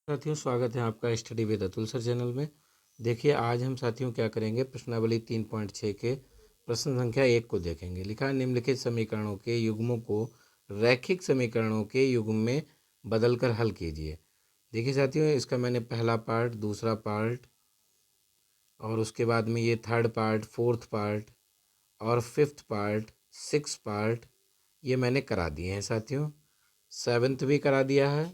साथियों, स्वागत है आपका study with Atul sir channel में। देखिए, आज हम साथियों क्या करेंगे, प्रश्नावली 3.6 के प्रश्न संख्या 1 को देखेंगे। लिखा है, निम्नलिखित समीकरणों के युग्मों को रैखिक समीकरणों के युग्म में बदलकर हल कीजिए। देखिए साथियों, इसका मैंने पहला पार्ट, दूसरा पार्ट और उसके बाद में ये थर्ड पार्ट, फोर्थ पार्ट और फिफ्थ पार्ट, सिक्स पार्ट ये मैंने करा दिए हैं साथियों। सेवन्थ भी करा दिया है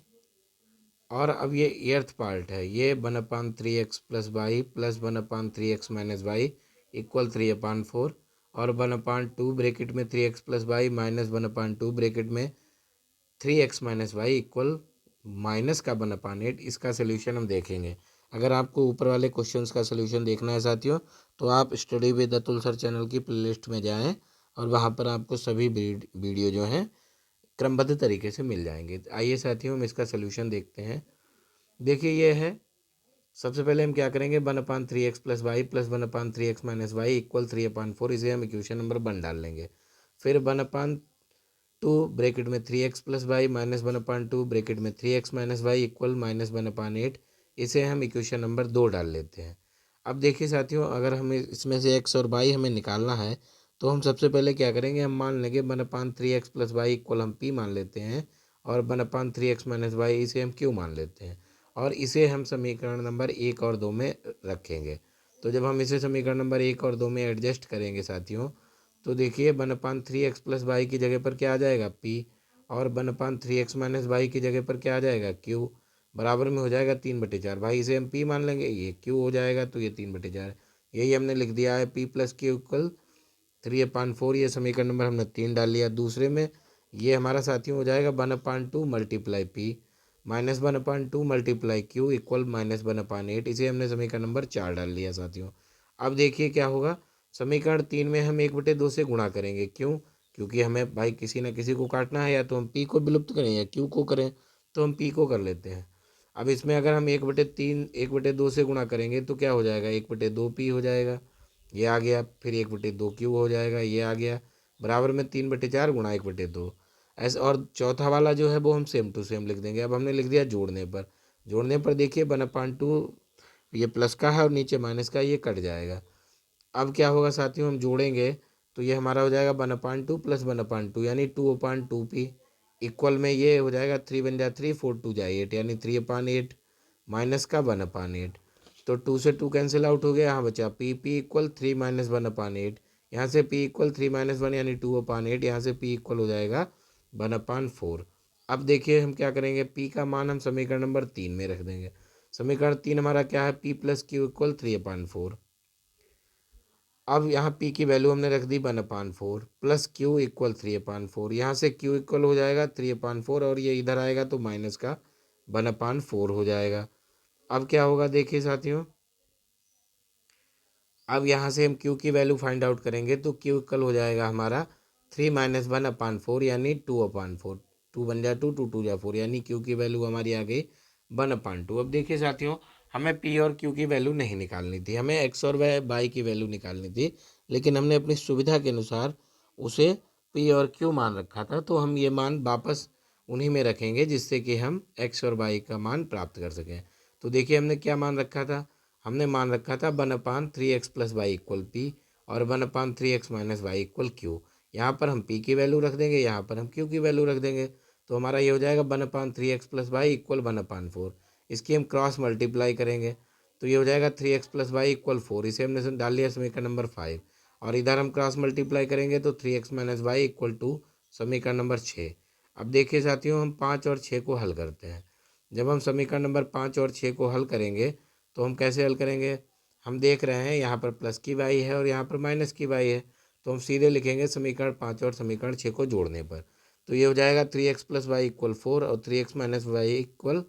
और अब ये एर्थ पार्ट है। ये 1/3x plus Y plus 1/3x minus Y equal 3/4 और 1/2 ब्रैकेट में 3x plus Y minus 1/2 bracket में 3x minus Y equal minus का 1/8। इसका सोल्यूशन हम देखेंगे। अगर आपको ऊपर वाले क्वेश्चंस का सोल्यूशन देखना है साथियों, तो आप study with Atul sir channel की प्लेलिस्ट में जाएं और वहाँ पर आपको सभी वीडियो जो हैं क्रमबद्ध तरीके से मिल जाएंगे। आइए साथियों, हम इसका सोल्यूशन देखते हैं। देखिए, ये है, सबसे पहले हम क्या करेंगे, 1/3x plus Y plus 1/3x minus Y equal 3/4। इसे हम इक्वेशन नंबर 1 डाल लेंगे। फिर 1/2 ब्रैकेट में 3x plus Y minus 1/2 bracket में 3x माइनस वाई इक्वल -1/8। इसे हम इक्वेशन नंबर 2 डाल लेते हैं। अब देखिए साथियों, अगर हमें इसमें से x और y हमें निकालना है, तो हम सबसे पहले क्या करेंगे, हम मान लेंगे 1/3x प्लस वाई इक्वल हम p मान लेते हैं और 1/3x माइनस वाई इसे हम q मान लेते हैं और इसे हम समीकरण नंबर 1 और 2 में रखेंगे। तो जब हम इसे समीकरण नंबर 1 और 2 में एडजस्ट करेंगे साथियों, तो देखिए 1/3x प्लस वाई की जगह पर क्या आ जाएगा, p और 1/3x माइनस वाई की जगह पर क्या आ जाएगा, q बराबर में हो जाएगा 3/4। भाई इसे हम p मान लेंगे, ये q हो जाएगा, तो ये 3/4। यही हमने लिख दिया है, p प्लस q इक्वल 3/4। ये समीकरण नंबर हमने 3 डाल लिया। दूसरे में ये हमारा साथियों हो जाएगा 1/2 multiply p minus 1/2 multiply Q equal -1/8। इसे हमने समीकरण नंबर 4 डाल लिया साथियों। अब देखिए क्या होगा, समीकरण 3 में हम 1/2 से गुणा करेंगे। क्यों? क्योंकि हमें भाई किसी न किसी को काटना है, या तो हम p को विलुप्त करें या q को करें, तो हम p को कर लेते हैं। अब इसमें अगर हम 1/2 से गुणा करेंगे तो क्या हो जाएगा, 1/2 p हो जाएगा, ये आ गया। फिर 1/2 क्यू हो जाएगा, ये आ गया, बराबर में 3/4 गुणा 1/2 ऐसे। और चौथा वाला जो है वो हम सेम टू सेम लिख देंगे। अब हमने लिख दिया जोड़ने पर देखिए 1/2 ये प्लस का है और नीचे माइनस का, ये कट जाएगा। अब क्या होगा साथियों, हम जोड़ेंगे तो ये हमारा हो जाएगा 1/2 प्लस 1/2 यानी 2/2p इक्वल में ये हो जाएगा 3 बन जाए 3, 4 2 जाए 8 यानी 3/8 माइनस का 1/8। तो 2 से 2 कैंसिल आउट हो गया, यहाँ बचा p इक्वल 3 माइनस 1/8। यहाँ से p इक्वल 3 माइनस 1 यानी 2/8। यहाँ से p इक्वल हो जाएगा 1/4। अब देखिए हम क्या करेंगे, p का मान हम समीकरण नंबर 3 में रख देंगे। समीकरण 3 हमारा क्या है, p प्लस क्यू इक्वल 3/4। अब यहाँ p की वैल्यू हमने रख दी 1/4 प्लस q इक्वल 3/4। यहाँ से q इक्वल हो जाएगा 3/4 और ये इधर आएगा तो माइनस का 1/4 हो जाएगा। अब क्या होगा देखिए साथियों, अब यहाँ से हम q की वैल्यू फाइंड आउट करेंगे तो q इक्वल हो जाएगा हमारा 3 माइनस 1/4 यानी 2/4। 2 बन जाए 2, 2 2 जा 4 यानी q की वैल्यू हमारी आ गई 1/2। अब देखिए साथियों, हमें p और q की वैल्यू नहीं निकालनी थी, हमें x और y की वैल्यू निकालनी थी, लेकिन हमने अपनी सुविधा के अनुसार उसे p और q मान रखा था। तो हम ये मान वापस उन्हीं में रखेंगे जिससे कि हम x और y का मान प्राप्त कर सकें। तो देखिए हमने क्या मान रखा था, हमने मान रखा था 1/3x plus Y equal P और 1/3x minus Y equal Q. यहाँ पर हम p की वैल्यू रख देंगे, यहाँ पर हम q की वैल्यू रख देंगे। तो हमारा ये हो जाएगा 1/3x प्लस वाई इक्वल 1/4। इसकी हम क्रॉस मल्टीप्लाई करेंगे तो ये हो जाएगा 3x प्लस वाई इक्वल 4। इसे हमने डाल लिया समीकरण नंबर 5 और इधर हम क्रॉस मल्टीप्लाई करेंगे तो 3x माइनस वाई इक्वल 2 समीकरण नंबर 6। अब देखिए साथियों, हम 5 और 6 को हल करते हैं। जब हम समीकरण नंबर 5 और 6 को हल करेंगे तो हम कैसे हल करेंगे, हम देख रहे हैं यहाँ पर प्लस की वाई है और यहाँ पर माइनस की वाई है, तो हम सीधे लिखेंगे समीकरण 5 और समीकरण 6 को जोड़ने पर। तो ये हो जाएगा 3x प्लस वाई इक्वल 4 और 3x माइनस वाई इक्वल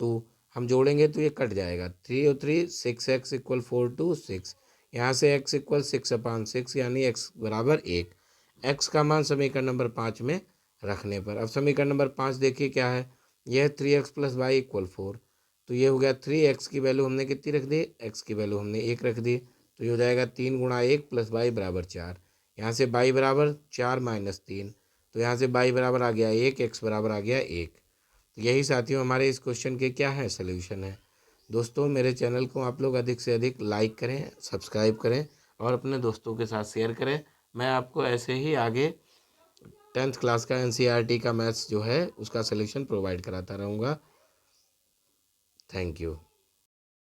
2। हम जोड़ेंगे तो ये कट जाएगा, 3 और 3 6x इक्वल 4 2 6। यहाँ से x इक्वल 6/6 यानी x बराबर 1। x का मान समीकरण नंबर 5 में रखने पर, अब समीकरण नंबर 5 देखिए क्या है, यह 3x प्लस वाई इक्वल 4। तो ये हो गया 3x की वैल्यू हमने कितनी रख दी, x की वैल्यू हमने 1 रख दी। तो ये हो जाएगा 3 गुणा 1 प्लस वाई बराबर 4। यहाँ से वाई बराबर 4 माइनस 3, तो यहाँ से वाई बराबर आ गया 1, x बराबर आ गया 1। तो यही साथियों हमारे इस क्वेश्चन के क्या है सोल्यूशन है। दोस्तों मेरे चैनल को आप लोग अधिक से अधिक लाइक करें, सब्सक्राइब करें और अपने दोस्तों के साथ शेयर करें। मैं आपको ऐसे ही आगे 10th क्लास का NCERT का मैथ्स जो है उसका सोल्यूशन प्रोवाइड कराता रहूँगा। Thank you.